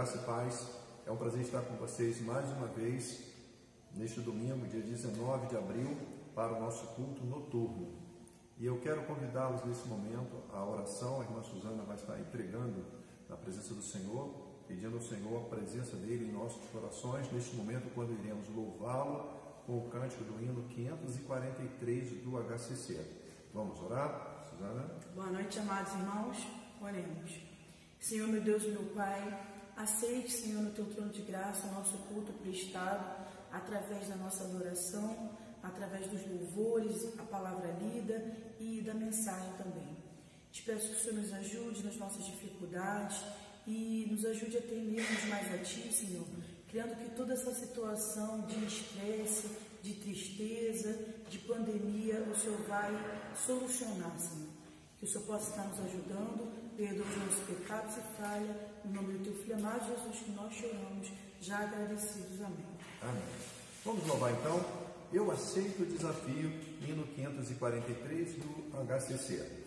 Graça e paz. É um prazer estar com vocês mais uma vez neste domingo, dia 19 de abril, para o nosso culto noturno. E eu quero convidá-los nesse momento à oração. A irmã Suzana vai estar entregando na presença do Senhor, pedindo ao Senhor a presença dele em nossos corações, neste momento, quando iremos louvá-lo com o cântico do hino 543 do HCC. Vamos orar, Suzana? Boa noite, amados irmãos. Oremos. Senhor, meu Deus e meu Pai, aceite, Senhor, no teu trono de graça, o nosso culto prestado, através da nossa adoração, através dos louvores, a palavra lida e da mensagem também. Te peço que o Senhor nos ajude nas nossas dificuldades e nos ajude a temermos mais a Ti, Senhor, criando que toda essa situação de estresse, de tristeza, de pandemia, o Senhor vai solucionar, Senhor. Que o Senhor possa estar nos ajudando, perdoa os nossos pecados e falha, no nome do Teu Filho amado Jesus, que nós choramos, já agradecidos. Amém. Amém. Vamos louvar então. Eu aceito o desafio, hino 543 do HCC.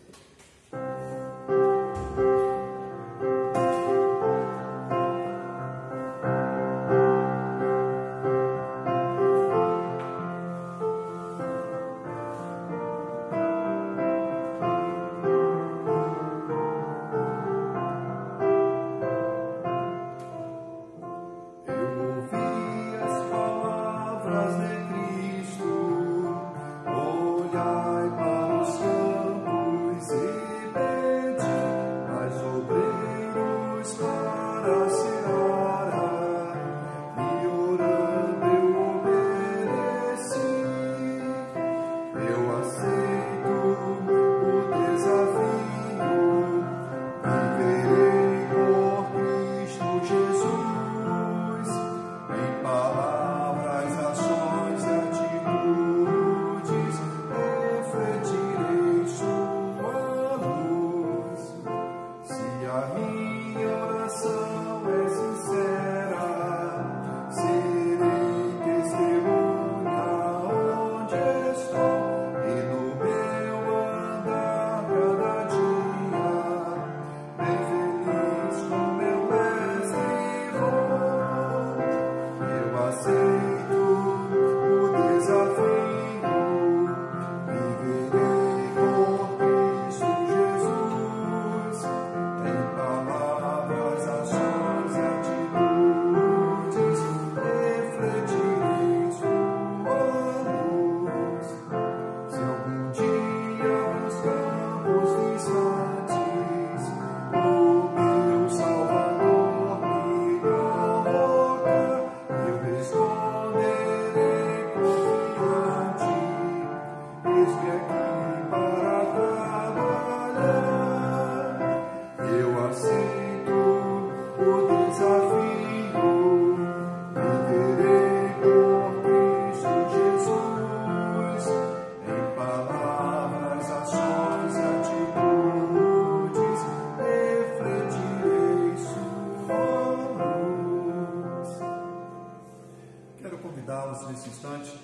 Nesse instante,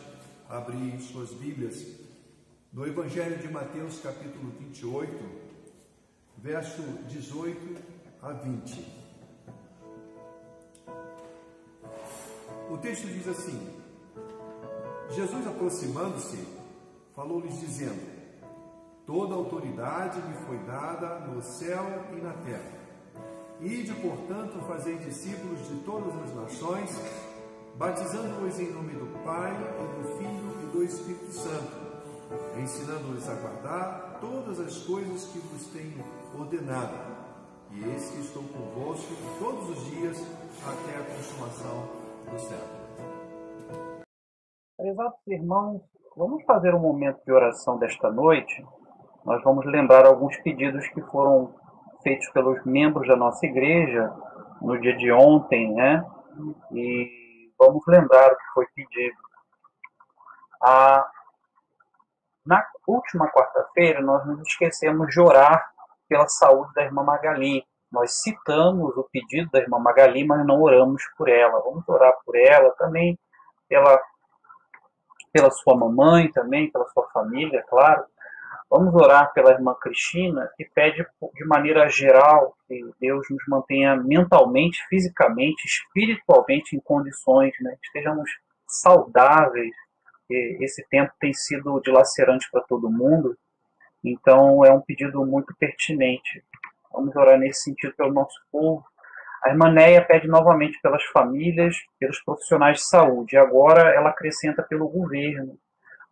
abrir suas Bíblias no Evangelho de Mateus, capítulo 28, verso 18 a 20. O texto diz assim: Jesus, aproximando-se, falou-lhes dizendo: toda autoridade me foi dada no céu e na terra. Ide, portanto, fazei discípulos de todas as nações, batizando-os em nome do Pai, e do Filho e do Espírito Santo, ensinando-os a guardar todas as coisas que vos tenho ordenado. E eis que estou convosco todos os dias até a consumação do século. Prezados irmãos, vamos fazer um momento de oração desta noite. Nós vamos lembrar alguns pedidos que foram feitos pelos membros da nossa igreja no dia de ontem, né? E vamos lembrar o que foi pedido. Na última quarta-feira, nós nos esquecemos de orar pela saúde da irmã Magali. Nós citamos o pedido da irmã Magali, mas não oramos por ela. Vamos orar por ela também, pela sua mamãe também, pela sua família, claro. Vamos orar pela irmã Cristina, que pede de maneira geral que Deus nos mantenha mentalmente, fisicamente, espiritualmente em condições, né? Que estejamos saudáveis. Esse tempo tem sido dilacerante para todo mundo, então é um pedido muito pertinente. Vamos orar nesse sentido pelo nosso povo. A irmã Neia pede novamente pelas famílias, pelos profissionais de saúde. E agora ela acrescenta pelo governo.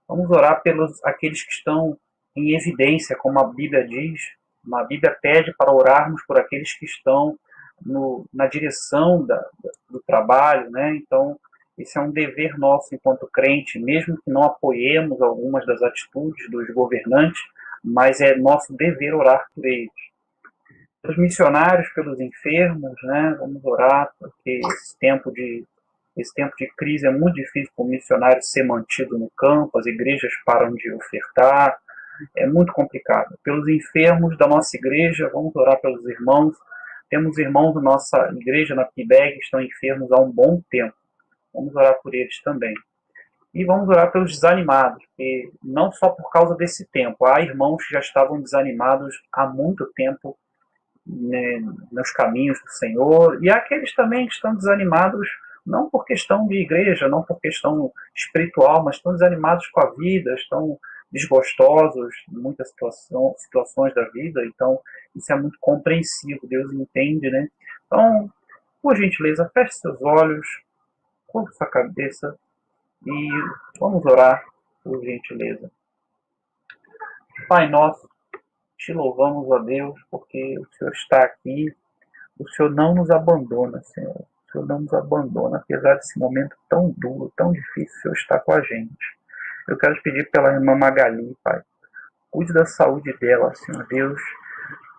Vamos orar pelos aqueles que estão em evidência, como a Bíblia diz. A Bíblia pede para orarmos por aqueles que estão na direção do trabalho, né? Então, esse é um dever nosso enquanto crente, mesmo que não apoiemos algumas das atitudes dos governantes, mas é nosso dever orar por eles. Pelos missionários, pelos enfermos, né? Vamos orar, porque esse tempo de crise é muito difícil para o missionário ser mantido no campo, as igrejas param de ofertar, é muito complicado. Pelos enfermos da nossa igreja, vamos orar pelos irmãos. Temos irmãos da nossa igreja na PIBEG que estão enfermos há um bom tempo. Vamos orar por eles também. E vamos orar pelos desanimados, porque não só por causa desse tempo. Há irmãos que já estavam desanimados há muito tempo, né, nos caminhos do Senhor. E há aqueles também que estão desanimados não por questão de igreja, não por questão espiritual, mas estão desanimados com a vida, estão desgostosos em muitas situações da vida. Então, isso é muito compreensível, Deus entende, né? Então, por gentileza, feche seus olhos, curva sua cabeça e vamos orar, por gentileza. Pai nosso, te louvamos, ó Deus, porque o Senhor está aqui, o Senhor não nos abandona, Senhor. O Senhor não nos abandona, apesar desse momento tão duro, tão difícil, o Senhor está com a gente. Eu quero te pedir pela irmã Magali, Pai. Cuide da saúde dela, Senhor Deus,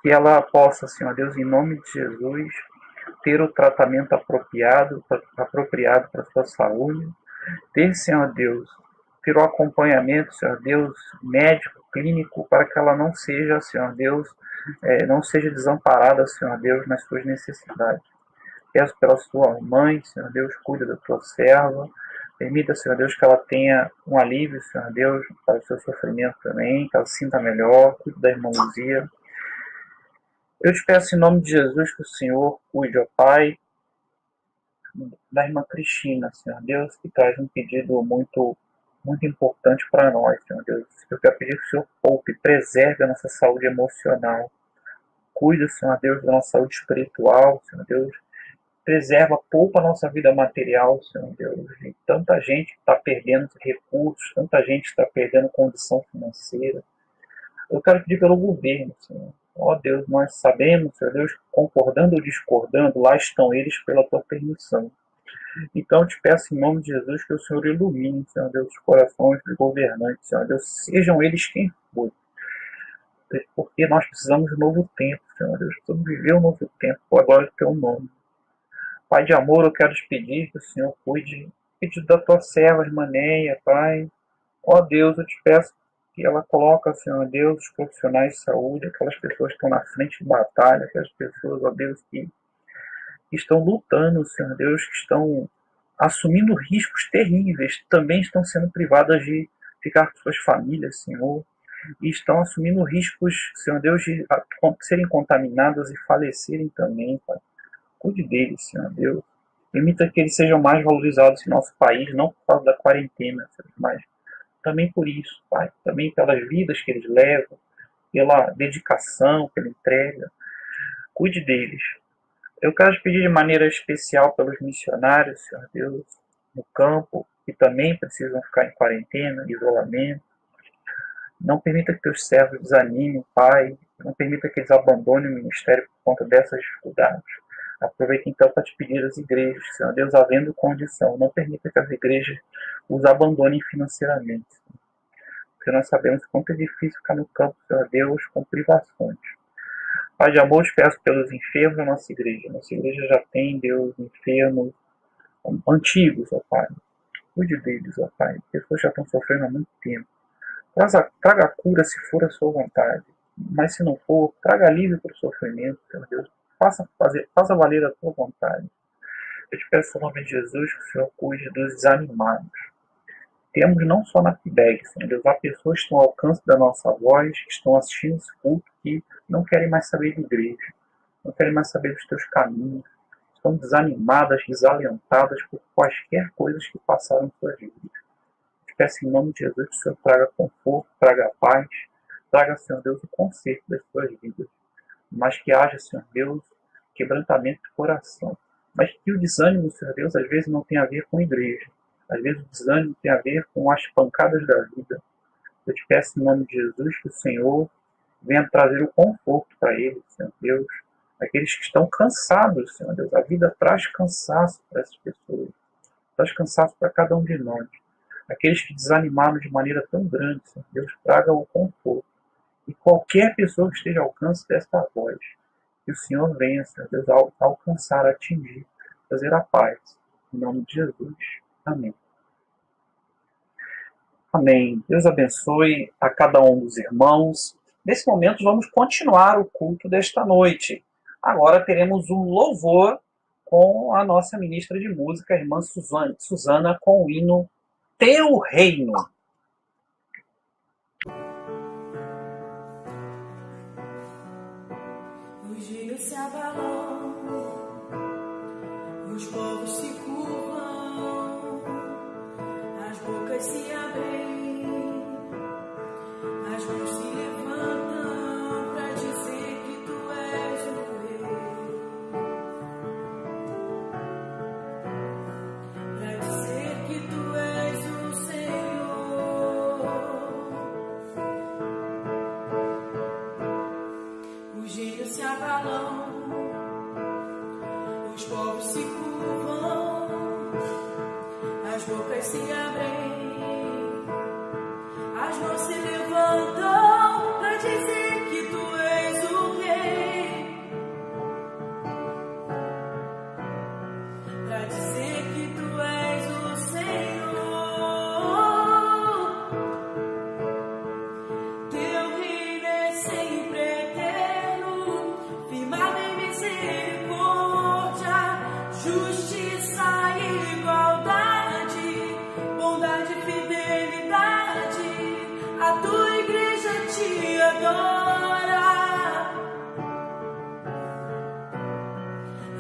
que ela possa, Senhor Deus, em nome de Jesus, ter o tratamento apropriado para a sua saúde, ter, Senhor Deus, ter o acompanhamento, Senhor Deus, médico, clínico, para que ela não seja, Senhor Deus, não seja desamparada, Senhor Deus, nas suas necessidades. Peço pela sua mãe, Senhor Deus, cuida da tua serva. Permita, Senhor Deus, que ela tenha um alívio, Senhor Deus, para o seu sofrimento também, que ela se sinta melhor. Cuide da irmã Luzia. Eu te peço em nome de Jesus que o Senhor cuide, ó Pai, da irmã Cristina, Senhor Deus, que traz um pedido muito importante para nós, Senhor Deus. Eu quero pedir que o Senhor poupe, preserve a nossa saúde emocional. Cuide, Senhor Deus, da nossa saúde espiritual, Senhor Deus. Preserva, poupa a nossa vida material, Senhor Deus. E tanta gente está perdendo recursos, tanta gente está perdendo condição financeira. Eu quero pedir pelo governo, Senhor. Ó Deus, nós sabemos, Senhor Deus, concordando ou discordando, lá estão eles pela tua permissão. Então eu te peço em nome de Jesus que o Senhor ilumine, Senhor Deus, os corações dos governantes, Senhor Deus, sejam eles quem forem. Porque nós precisamos de um novo tempo, Senhor Deus, precisamos viver um novo tempo, por glória do teu nome. Pai de amor, eu quero te pedir que o Senhor cuide da tua serva, irmã Neia, Pai. Ó Deus, eu te peço que ela coloque, Senhor Deus, os profissionais de saúde, aquelas pessoas que estão na frente de batalha, aquelas pessoas, ó Deus, que estão lutando, Senhor Deus, que estão assumindo riscos terríveis, também estão sendo privadas de ficar com suas famílias, Senhor, e estão assumindo riscos, Senhor Deus, de serem contaminadas e falecerem também, Pai. Cuide deles, Senhor Deus. Permita que eles sejam mais valorizados em nosso país, não por causa da quarentena, mas também por isso, Pai. Também pelas vidas que eles levam, pela dedicação, pela entrega. Cuide deles. Eu quero te pedir de maneira especial pelos missionários, Senhor Deus, no campo, que também precisam ficar em quarentena, isolamento. Não permita que teus servos desanimem, Pai. Não permita que eles abandonem o ministério por conta dessas dificuldades. Aproveito então para te pedir às igrejas, Senhor Deus, havendo condição, não permita que as igrejas os abandonem financeiramente. Porque nós sabemos quanto é difícil ficar no campo, Senhor Deus, com privações. Pai de amor, te peço pelos enfermos da nossa igreja. Nossa igreja já tem, Deus, enfermos antigos, ó Pai. Cuide deles, ó Pai. Pessoas já estão sofrendo há muito tempo. Traga a cura se for a sua vontade. Mas se não for, traga alívio para o sofrimento, Senhor Deus. Faça valer a tua vontade. Eu te peço em nome de Jesus que o Senhor cuide dos desanimados. temos não só na FIBEG, Senhor Deus, há pessoas que estão ao alcance da nossa voz, que estão assistindo esse culto, que não querem mais saber de igreja, não querem mais saber dos teus caminhos, estão desanimadas, desalentadas por quaisquer coisas que passaram em suas vidas. Eu peço em nome de Jesus que o Senhor traga conforto, traga paz, traga, Senhor Deus, o conserto das suas vidas. Mas que haja, Senhor Deus, quebrantamento de coração. Mas que o desânimo, Senhor Deus, às vezes não tem a ver com a igreja. Às vezes o desânimo tem a ver com as pancadas da vida. Eu te peço em nome de Jesus que o Senhor venha trazer o conforto para eles, Senhor Deus. Aqueles que estão cansados, Senhor Deus. A vida traz cansaço para essas pessoas. Traz cansaço para cada um de nós. Aqueles que desanimaram de maneira tão grande, Senhor Deus, traga o conforto. E qualquer pessoa que esteja ao alcance desta voz, que o Senhor venha, Senhor Deus, alcançar, atingir, trazer a paz. Em nome de Jesus. Amém. Amém. Deus abençoe a cada um dos irmãos. Nesse momento vamos continuar o culto desta noite. Agora teremos um louvor com a nossa ministra de música, a irmã Suzana, com o hino Teu Reino. Os rios se abalam, os povos se curvam, as bocas se abrem, as mãos se levantam para dizer que tu és o rei, para dizer que tu és o Senhor. Os rios se abalam, os povos se curvam, as bocas se abrem, as mãos se levantam para dizer que tu és o rei, para dizer que tu és o Senhor. Teu reino é sempre eterno, firmado em misericórdia, justiça e igualdade, bondade e fidelidade. A tua igreja te adora,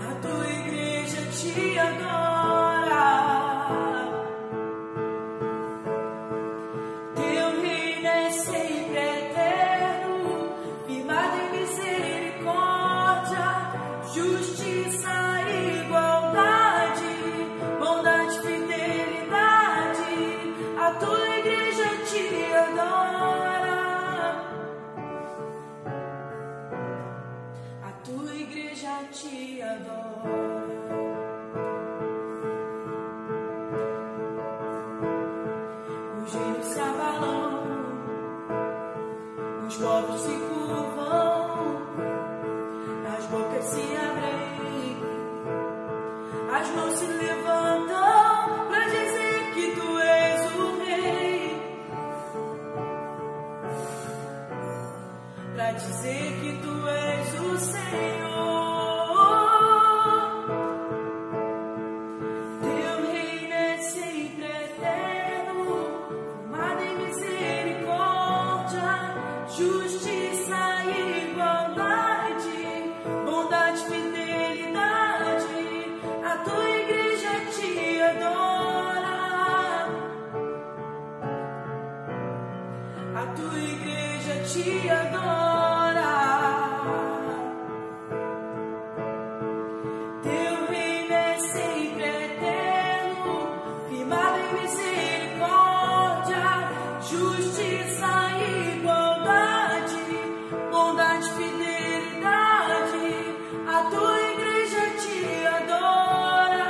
a tua igreja te adora. Teu reino é sempre eterno, firmado em misericórdia, justiça e igualdade, bondade e fidelidade. A tua igreja te adora, a tua igreja te adora. Os rios se abalam, os povos se curvam, as bocas se abrem, as mãos se levantam para dizer que tu és o rei, para dizer que tu és o Senhor. Teu reino é sempre eterno, formado em misericórdia, justiça e igualdade, bondade e fidelidade. A tua igreja te adora, a tua igreja te adora. Teu reino é sempre eterno, firmado em misericórdia, justiça e igualdade, bondade e fidelidade. A tua igreja te adora,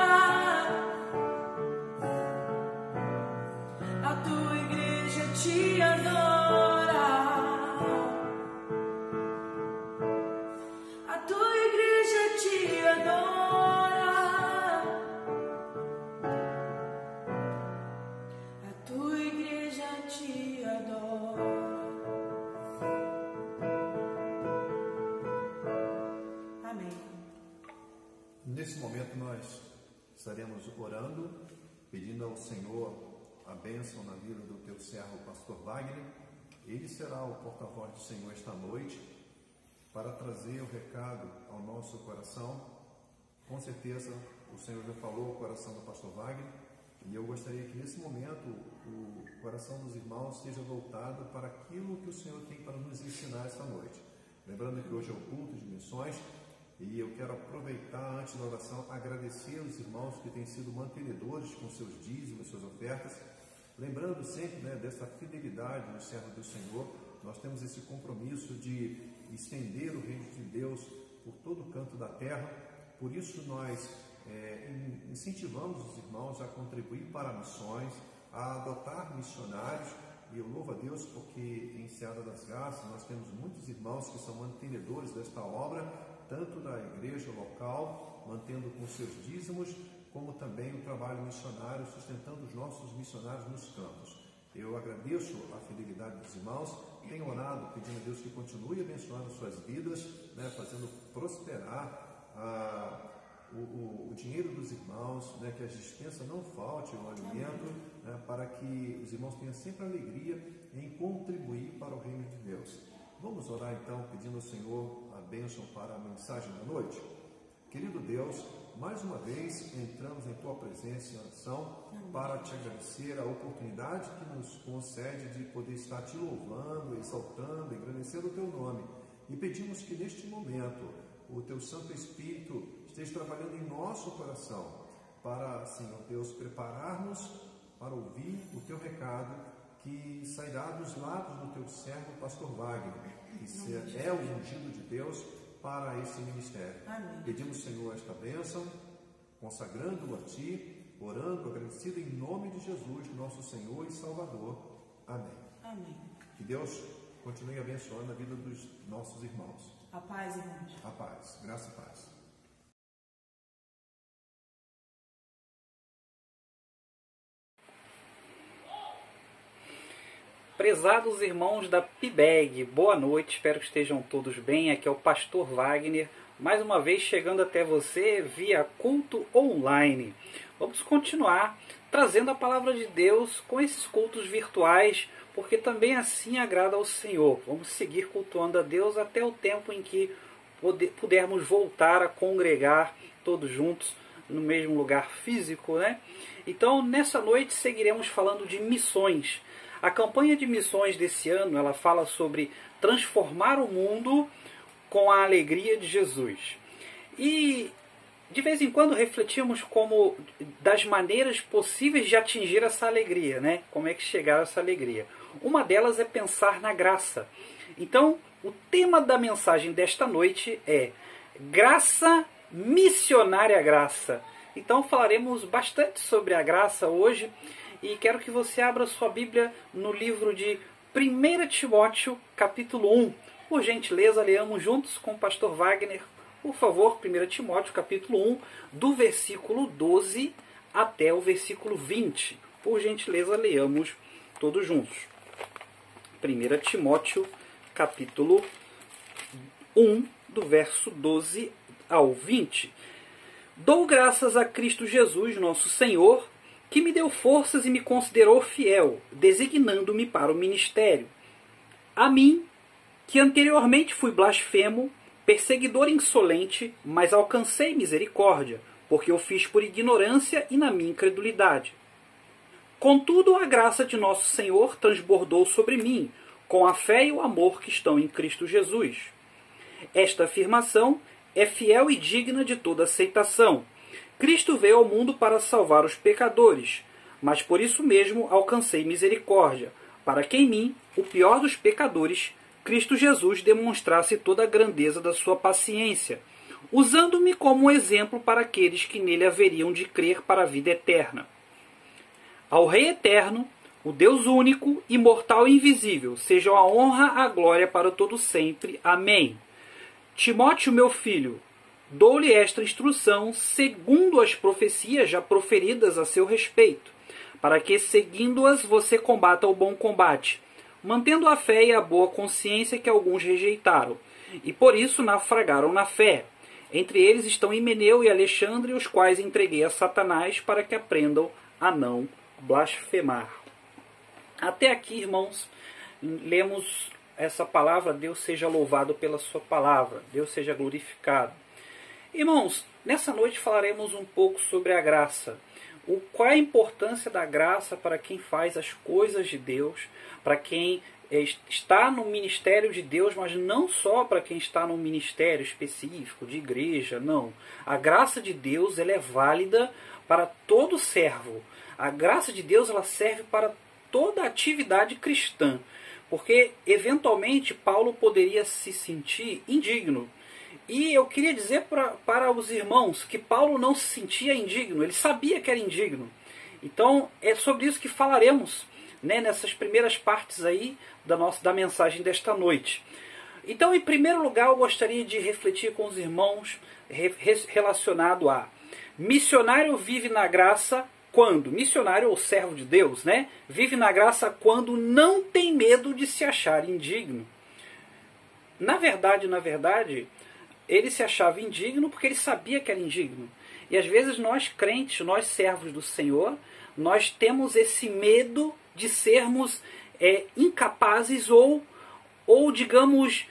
a tua igreja te adora, a tua igreja te adora, a tua igreja te adora. Amém. Nesse momento nós estaremos orando, pedindo ao Senhor a bênção na vida do teu servo, pastor Wagner. Ele será o porta-voz do Senhor esta noite para trazer o recado ao nosso coração. Com certeza, o Senhor já falou o coração do pastor Wagner, e eu gostaria que nesse momento o coração dos irmãos esteja voltado para aquilo que o Senhor tem para nos ensinar esta noite. Lembrando que hoje é o culto de missões, e eu quero aproveitar, antes da oração, agradecer os irmãos que têm sido mantenedores com seus dízimos, suas ofertas. Lembrando sempre, dessa fidelidade no servo do Senhor. Nós temos esse compromisso de estender o reino de Deus por todo o canto da terra. Por isso nós incentivamos os irmãos a contribuir para missões, a adotar missionários. E eu louvo a Deus porque em Seara das Graças nós temos muitos irmãos que são mantenedores desta obra, tanto da igreja local, mantendo com seus dízimos, como também o trabalho missionário, sustentando os nossos missionários nos campos. Eu agradeço a fidelidade dos irmãos, tenho orado, pedindo a Deus que continue abençoando suas vidas, fazendo prosperar o dinheiro dos irmãos, que a dispensa não falte o alimento, para que os irmãos tenham sempre alegria em contribuir para o reino de Deus. Vamos orar então, pedindo ao Senhor a bênção para a mensagem da noite. Querido Deus, mais uma vez entramos em Tua presença em oração para Te agradecer a oportunidade que nos concede de poder estar Te louvando, exaltando, engrandecendo o Teu nome. E pedimos que neste momento o Teu Santo Espírito esteja trabalhando em nosso coração para, Senhor Deus, preparar-nos para ouvir o Teu recado que sairá dos lábios do Teu servo, pastor Wagner, que é o ungido de Deus para esse ministério. Amém. Pedimos, Senhor, esta bênção, consagrando-o a Ti, orando, agradecido em nome de Jesus, nosso Senhor e Salvador. Amém. Amém. Que Deus continue abençoando a vida dos nossos irmãos. A paz, irmãos. A paz, graça e paz. Prezados irmãos da PIBEG, boa noite, espero que estejam todos bem. Aqui é o pastor Wagner, mais uma vez chegando até você via culto online. Vamos continuar trazendo a palavra de Deus com esses cultos virtuais, porque também assim agrada ao Senhor. Vamos seguir cultuando a Deus até o tempo em que pudermos voltar a congregar todos juntos no mesmo lugar físico, Então, nessa noite seguiremos falando de missões. A campanha de missões desse ano, ela fala sobre transformar o mundo com a alegria de Jesus. E de vez em quando refletimos como das maneiras possíveis de atingir essa alegria, Como é que chegar a essa alegria? Uma delas é pensar na graça. Então, o tema da mensagem desta noite é Graça, Missionária Graça. Então falaremos bastante sobre a graça hoje. E quero que você abra sua Bíblia no livro de 1 Timóteo, capítulo 1. Por gentileza, leamos juntos com o pastor Wagner, por favor, 1 Timóteo, capítulo 1, do versículo 12 até o versículo 20. Por gentileza, leamos todos juntos. 1 Timóteo, capítulo 1, do verso 12 ao 20. Dou graças a Cristo Jesus, nosso Senhor, que me deu forças e me considerou fiel, designando-me para o ministério. A mim, que anteriormente fui blasfemo, perseguidor insolente, mas alcancei misericórdia, porque eu fiz por ignorância e na minha incredulidade. Contudo, a graça de nosso Senhor transbordou sobre mim, com a fé e o amor que estão em Cristo Jesus. Esta afirmação é fiel e digna de toda aceitação. Cristo veio ao mundo para salvar os pecadores, mas por isso mesmo alcancei misericórdia, para que em mim, o pior dos pecadores, Cristo Jesus demonstrasse toda a grandeza da sua paciência, usando-me como um exemplo para aqueles que nele haveriam de crer para a vida eterna. Ao Rei eterno, o Deus único, imortal e invisível, sejam a honra, a glória para todo sempre. Amém. Timóteo, meu filho, dou-lhe esta instrução segundo as profecias já proferidas a seu respeito, para que, seguindo-as, você combata o bom combate, mantendo a fé e a boa consciência que alguns rejeitaram, e por isso naufragaram na fé. Entre eles estão Himeneu e Alexandre, os quais entreguei a Satanás para que aprendam a não blasfemar. Até aqui, irmãos, lemos essa palavra, Deus seja louvado pela sua palavra, Deus seja glorificado. Irmãos, nessa noite falaremos um pouco sobre a graça. Qual é a importância da graça para quem faz as coisas de Deus, para quem está no ministério de Deus, mas não só para quem está no ministério específico de igreja, não. A graça de Deus, ela é válida para todo servo. A graça de Deus, ela serve para toda atividade cristã, porque eventualmente Paulo poderia se sentir indigno. E eu queria dizer para os irmãos que Paulo não se sentia indigno, ele sabia que era indigno. Então é sobre isso que falaremos, né, nessas primeiras partes aí da mensagem desta noite. Então, em primeiro lugar, eu gostaria de refletir com os irmãos relacionado a missionário vive na graça quando? Missionário ou servo de Deus, né? Vive na graça quando não tem medo de se achar indigno. Na verdade, ele se achava indigno porque ele sabia que era indigno. E às vezes nós crentes, nós servos do Senhor, nós temos esse medo de sermos incapazes ou digamos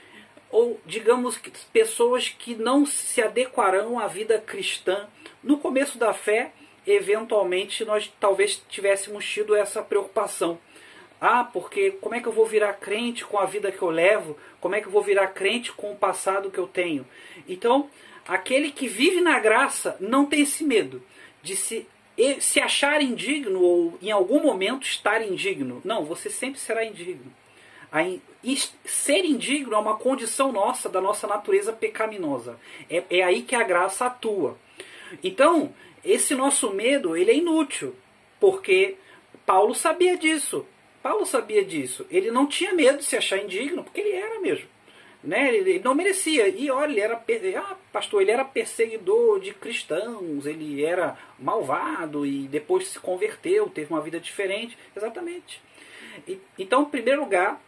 pessoas que não se adequarão à vida cristã. No começo da fé, eventualmente nós talvez tivéssemos tido essa preocupação. Porque como é que eu vou virar crente com a vida que eu levo? Como é que eu vou virar crente com o passado que eu tenho? Então, aquele que vive na graça não tem esse medo de se achar indigno ou em algum momento estar indigno. Não, você sempre será indigno. Ser indigno é uma condição nossa, da nossa natureza pecaminosa. É aí que a graça atua. Então, esse nosso medo, ele é inútil, porque Paulo sabia disso. Ele não tinha medo de se achar indigno, porque ele era mesmo. Né? Ele não merecia. E olha, ele era perseguidor de cristãos, ele era malvado e depois se converteu, teve uma vida diferente. Exatamente. Então, em primeiro lugar,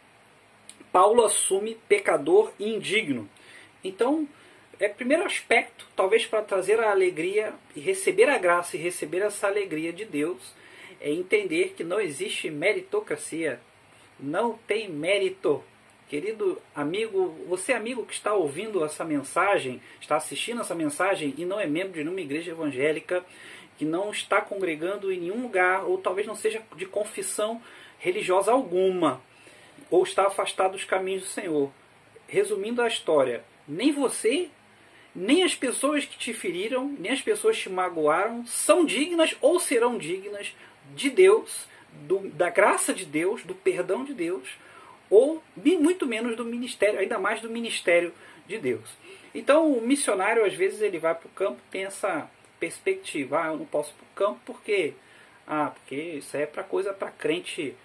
Paulo assume pecador e indigno. Então, primeiro aspecto, talvez para trazer a alegria e receber a graça e receber essa alegria de Deus, é entender que não existe meritocracia. Não tem mérito. Querido amigo, você amigo que está ouvindo essa mensagem, está assistindo essa mensagem e não é membro de nenhuma igreja evangélica, que não está congregando em nenhum lugar, ou talvez não seja de confissão religiosa alguma, ou está afastado dos caminhos do Senhor. Resumindo a história, nem você, nem as pessoas que te feriram, nem as pessoas que te magoaram, são dignas ou serão dignas de Deus, da graça de Deus, do perdão de Deus, ou muito menos do ministério, ainda mais do ministério de Deus. Então o missionário, às vezes, ele vai para o campo, tem essa perspectiva: eu não posso ir para o campo porque isso é para crente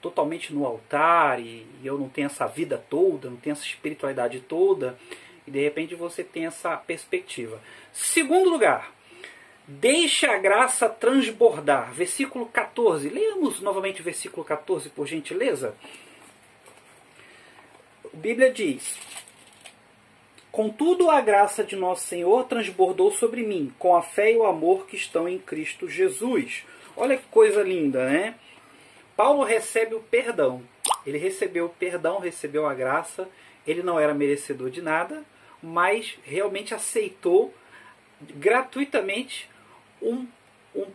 totalmente no altar, e eu não tenho essa vida toda, não tenho essa espiritualidade toda, e de repente você tem essa perspectiva. Segundo lugar, deixa a graça transbordar. Versículo 14. Leamos novamente o versículo 14, por gentileza. A Bíblia diz: contudo, a graça de nosso Senhor transbordou sobre mim, com a fé e o amor que estão em Cristo Jesus. Olha que coisa linda, né? Paulo recebe o perdão. Ele recebeu o perdão, recebeu a graça. Ele não era merecedor de nada, mas realmente aceitou gratuitamente um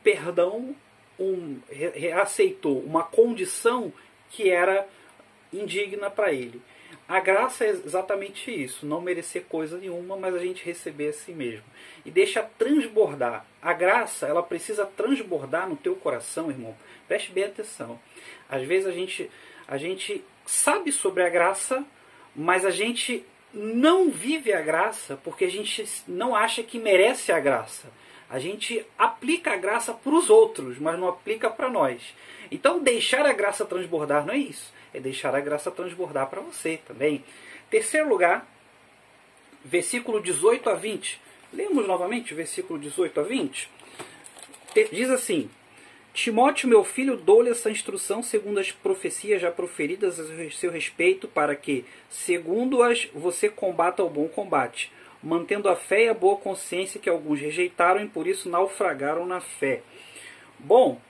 perdão, aceitou uma condição que era indigna para ele. A graça é exatamente isso, não merecer coisa nenhuma, mas a gente receber assim mesmo. E deixa transbordar. A graça, ela precisa transbordar no teu coração, irmão. Preste bem atenção. Às vezes a gente sabe sobre a graça, mas a gente não vive a graça porque a gente não acha que merece a graça. A gente aplica a graça para os outros, mas não aplica para nós. Então, deixar a graça transbordar não é isso. É deixar a graça transbordar para você também. Terceiro lugar, versículo 18 a 20. Lemos novamente o versículo 18 a 20. Diz assim: Timóteo, meu filho, dou-lhe essa instrução segundo as profecias já proferidas a seu respeito, para que, segundo-as, você combata o bom combate, mantendo a fé e a boa consciência que alguns rejeitaram e por isso naufragaram na fé. Bom,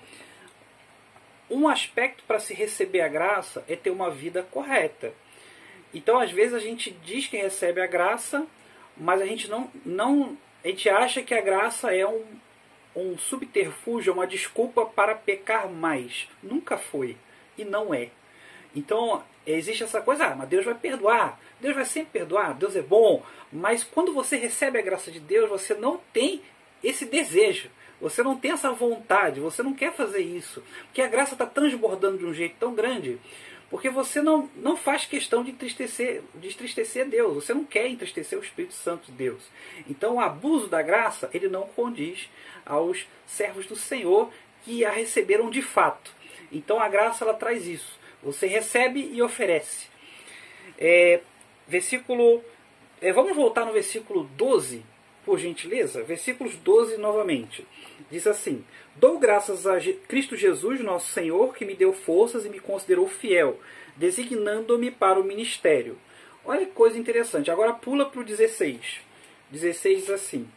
um aspecto para se receber a graça é ter uma vida correta. Então, às vezes, a gente diz que recebe a graça, mas a gente a gente acha que a graça é um subterfúgio, uma desculpa para pecar mais. Nunca foi. E não é. Então, existe essa coisa, mas Deus vai perdoar. Deus vai sempre perdoar, Deus é bom. Mas quando você recebe a graça de Deus, você não tem esse desejo. Você não tem essa vontade, você não quer fazer isso. Porque a graça está transbordando de um jeito tão grande. Porque você não faz questão de entristecer Deus. Você não quer entristecer o Espírito Santo de Deus. Então o abuso da graça, ele não condiz aos servos do Senhor que a receberam de fato. Então a graça, ela traz isso. Você recebe e oferece. Vamos voltar no versículo 12, por gentileza. Versículos 12 novamente. Diz assim: dou graças a Cristo Jesus, nosso Senhor, que me deu forças e me considerou fiel, designando-me para o ministério. Olha que coisa interessante. Agora pula para o 16. 16 diz assim: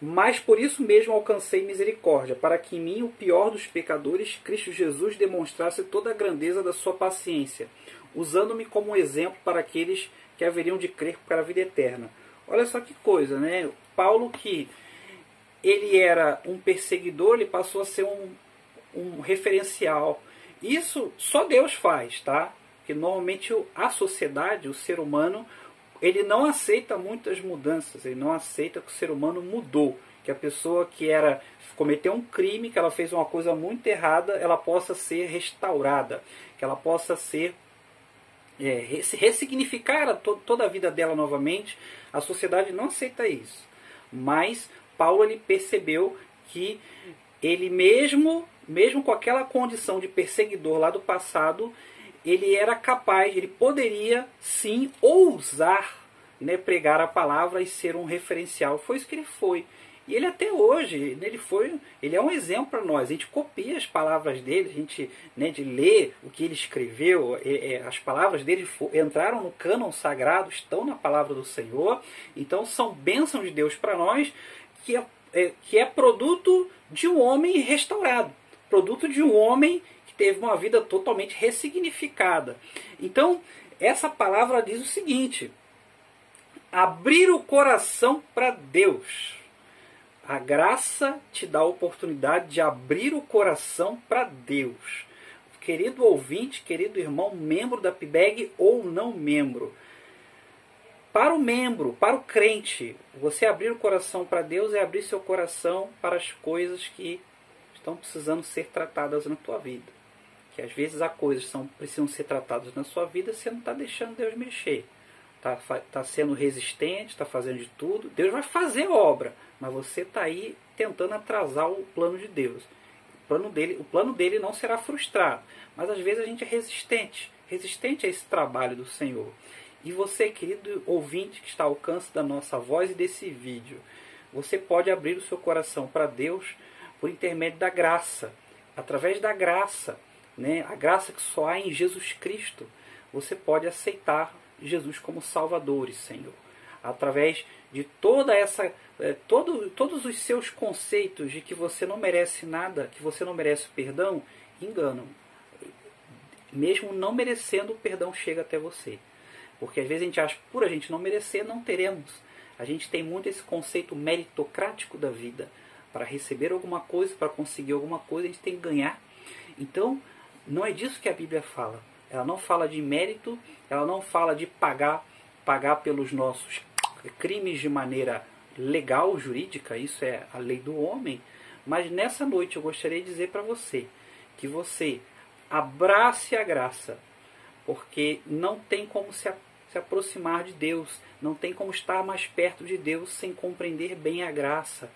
mas por isso mesmo alcancei misericórdia, para que em mim, o pior dos pecadores, Cristo Jesus demonstrasse toda a grandeza da sua paciência, usando-me como um exemplo para aqueles que haveriam de crer para a vida eterna. Olha só que coisa, né? Paulo, que ele era um perseguidor, ele passou a ser um referencial. Isso só Deus faz, tá? Porque normalmente a sociedade, o ser humano, ele não aceita muitas mudanças, ele não aceita que o ser humano mudou, que a pessoa que cometeu um crime, que ela fez uma coisa muito errada, ela possa ser restaurada, que ela possa ser ressignificar toda a vida dela novamente. A sociedade não aceita isso. Mas Paulo, ele percebeu que ele mesmo com aquela condição de perseguidor lá do passado, ele era capaz, ele poderia sim ousar, né, pregar a palavra e ser um referencial. Foi isso que ele foi. E ele até hoje, ele é um exemplo para nós. A gente copia as palavras dele, a gente, né, de ler o que ele escreveu, as palavras dele entraram no cânon sagrado, estão na palavra do Senhor. Então são bênçãos de Deus para nós, que é produto de um homem restaurado, produto de um homem que teve uma vida totalmente ressignificada. Então, essa palavra diz o seguinte: abrir o coração para Deus. A graça te dá a oportunidade de abrir o coração para Deus. Querido ouvinte, querido irmão, membro da PIBEG ou não membro. Para o membro, para o crente, você abrir o coração para Deus é abrir seu coração para as coisas que estão precisando ser tratadas na tua vida. Que às vezes há coisas que precisam ser tratadas na sua vida, você não está deixando Deus mexer. Está sendo resistente, está fazendo de tudo. Deus vai fazer obra, mas você está aí tentando atrasar o plano de Deus. O plano dele não será frustrado, mas às vezes a gente é resistente a esse trabalho do Senhor. E você, querido ouvinte, que está ao alcance da nossa voz e desse vídeo, você pode abrir o seu coração para Deus por intermédio da graça, através da graça, né? A graça que só há em Jesus Cristo. Você pode aceitar Jesus como Salvador e Senhor. Através de todos os seus conceitos de que você não merece nada, que você não merece perdão, enganam. Mesmo não merecendo, o perdão chega até você. Porque às vezes a gente acha que por a gente não merecer, não teremos. A gente tem muito esse conceito meritocrático da vida. Para receber alguma coisa, para conseguir alguma coisa, a gente tem que ganhar. Então, não é disso que a Bíblia fala. Ela não fala de mérito, ela não fala de pagar pelos nossos crimes de maneira legal, jurídica, isso é a lei do homem. Mas nessa noite eu gostaria de dizer para você que você abrace a graça, porque não tem como se aproximar de Deus, não tem como estar mais perto de Deus sem compreender bem a graça.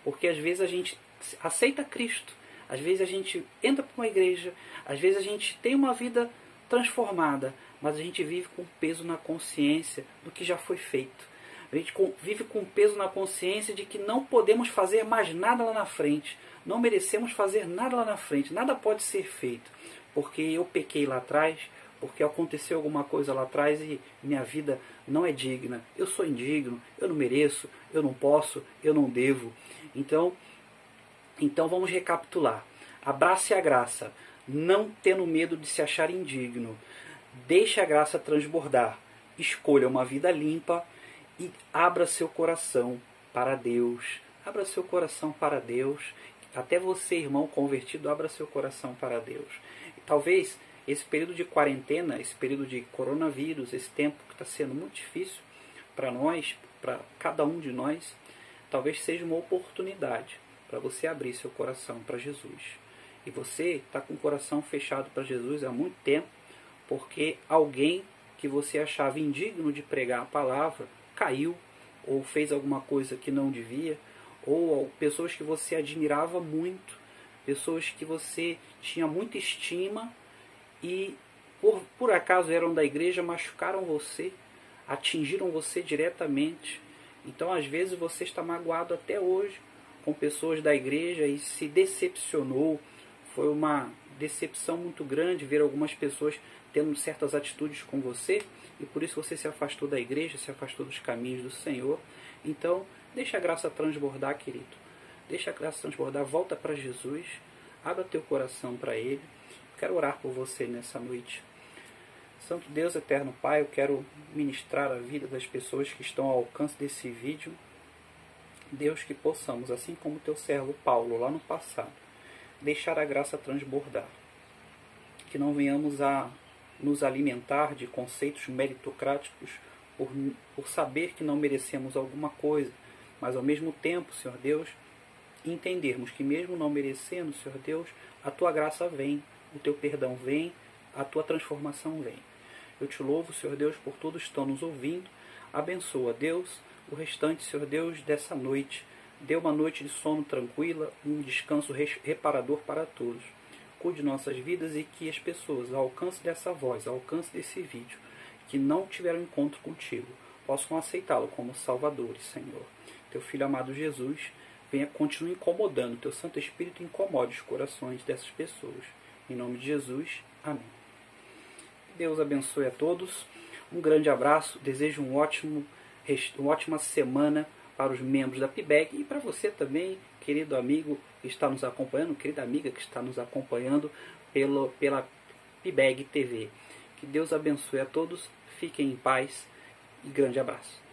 Porque às vezes a gente aceita Cristo, às vezes a gente entra para uma igreja, às vezes a gente tem uma vida transformada, mas a gente vive com peso na consciência do que já foi feito. A gente vive com peso na consciência de que não podemos fazer mais nada lá na frente, não merecemos fazer nada lá na frente, nada pode ser feito, porque eu pequei lá atrás, porque aconteceu alguma coisa lá atrás e minha vida não é digna, eu sou indigno, eu não mereço, eu não posso, eu não devo. Então vamos recapitular. Abrace a graça. não tendo medo de se achar indigno. Deixe a graça transbordar. Escolha uma vida limpa e abra seu coração para Deus. Abra seu coração para Deus. Até você, irmão convertido, abra seu coração para Deus. E talvez esse período de quarentena, esse período de coronavírus, esse tempo que está sendo muito difícil para nós, para cada um de nós, talvez seja uma oportunidade para você abrir seu coração para Jesus. E você está com o coração fechado para Jesus há muito tempo, porque alguém que você achava indigno de pregar a palavra caiu, ou fez alguma coisa que não devia, ou pessoas que você admirava muito, pessoas que você tinha muita estima e por acaso eram da igreja, machucaram você, atingiram você diretamente. Então às vezes você está magoado até hoje com pessoas da igreja e se decepcionou. Foi uma decepção muito grande ver algumas pessoas tendo certas atitudes com você e por isso você se afastou da igreja, se afastou dos caminhos do Senhor. Então, deixa a graça transbordar, querido. Deixa a graça transbordar, volta para Jesus, abra teu coração para Ele. Quero orar por você nessa noite. Santo Deus, eterno Pai, eu quero ministrar a vida das pessoas que estão ao alcance desse vídeo. Deus, que possamos, assim como teu servo Paulo lá no passado, deixar a graça transbordar. Que não venhamos a nos alimentar de conceitos meritocráticos por saber que não merecemos alguma coisa, mas ao mesmo tempo, Senhor Deus, entendermos que mesmo não merecendo, Senhor Deus, a tua graça vem, o teu perdão vem, a tua transformação vem. Eu te louvo, Senhor Deus, por todos que estão nos ouvindo. Abençoa, Deus, o restante, Senhor Deus, dessa noite. Dê uma noite de sono tranquila, um descanso reparador para todos. Cuide de nossas vidas e que as pessoas, ao alcance dessa voz, ao alcance desse vídeo, que não tiveram encontro contigo, possam aceitá-lo como Salvador e Senhor. Teu Filho amado Jesus, continue incomodando, teu Santo Espírito incomode os corações dessas pessoas. Em nome de Jesus, amém. Deus abençoe a todos. Um grande abraço. Desejo uma ótima semana para os membros da PIBEG e para você também, querido amigo que está nos acompanhando, querida amiga que está nos acompanhando pela PIBEG TV. Que Deus abençoe a todos. Fiquem em paz e grande abraço.